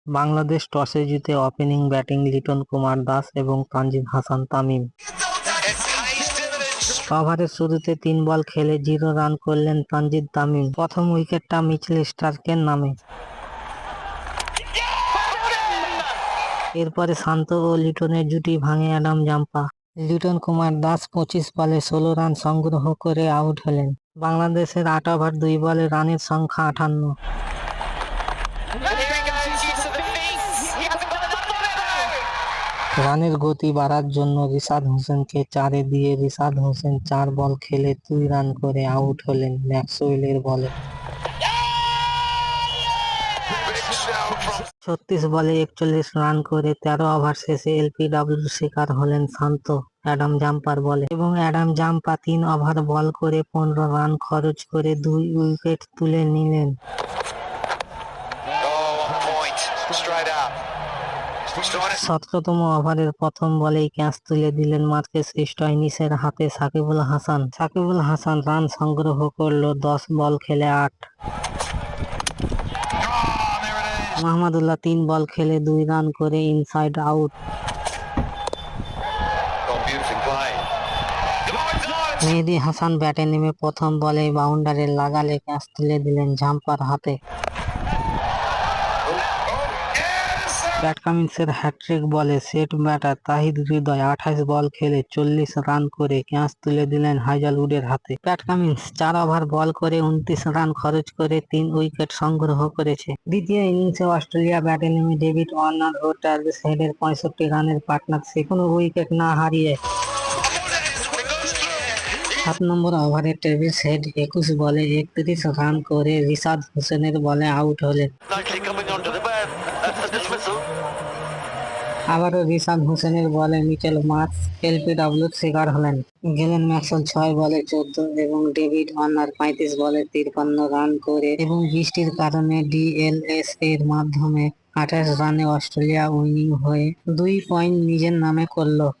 বাংলাদেশ টসে জিতে opening batting Liton Kumar Das এবং তানজিদ হাসান তামিম। ওভারের শুরুতে 3 বল খেলে 0 রান করলেন তানজিদ তামিম। প্রথম উইকেটটা মিচেল স্টার্কের নামে। এরপরে শান্ত ও লিটনের জুটি ভাঙে অ্যাডাম জাম্পা। লিটন কুমার দাস 25 বলে 16 রান সংগ্রহ করে আউট হলেন। বাংলাদেশের 8 ওভার 2 বলে রানের সংখ্যা 58। রানের গতি বাড়ার জন্য রিশাদ হোসেনকে 4-এ দিয়ে রিশাদ হোসেন 4 বল খেলে 2 রান করে আউট হলেন ম্যাক্সওয়েলের বলে। 36 বলে 41 রান করে 13 ওভার শেষে এলবিডব্লিউর শিকার হলেন শান্ত অ্যাডাম জাম্পার বলে এবং অ্যাডাম জাম্পা 3 ওভার বল করে 15 রান খরচ করে 2 উইকেট তুলে নিলেন। 17তম ওভারের প্রথম বলেই ক্যাচ তুলে দিলেন মার্কেস স্টোয়নিসের হাতে সাকিবুল হাসান। সাকিবুল হাসান রান সংগ্রহ করল 10 বল খেলে 8। মাহমুদুল্লাহ 3 বল খেলে 2 রান করে ইনসাইড আউট। মেহেদী হাসান ব্যাটে নেমে প্রথম বলে বাউন্ডারি লাগালে ক্যাচ তুলে দিলেন জাম্পার হাতে। প্যাট কামিন্সের হ্যাট্রিক বলে সেট ব্যাটার তাহিদ হৃদয় 28 বল খেলে 40 রান করে ক্যাচ তুলে দিলেন হাইজালউডের হাতে। প্যাট কামিন্স 4 ওভার বল করে 29 রান খরচ করে 3 উইকেট সংগ্রহ করেছে। দ্বিতীয় ইনিংসে অস্ট্রেলিয়া ব্যাটে নেমে ডেভিড ওয়ার্নার ও ট্রেভিস হেডের 65 রানের পার্টনারশিপ কোনো উইকেট না হারিয়ে 7 নম্বর ওভারে ট্রেভিস হেড 21 বলে 31 রান করে রিশাদ হোসেনের বলে আউট হলেন। আবারও রিশাদ হোসেনের বলে মিচেল মার্শ এলবিডব্লিউর শিকার হলেন। গেলেন ম্যাক্সওয়েল 6 বলে 14 এবং ডেভিড ওয়ার্নার 35 বলে 53 রান করে এবং বৃষ্টির কারণে ডিএলএস এর মাধ্যমে 28 রানে অস্ট্রেলিয়া উইনিং হয়ে 2 পয়েন্ট নিজের নামে করল।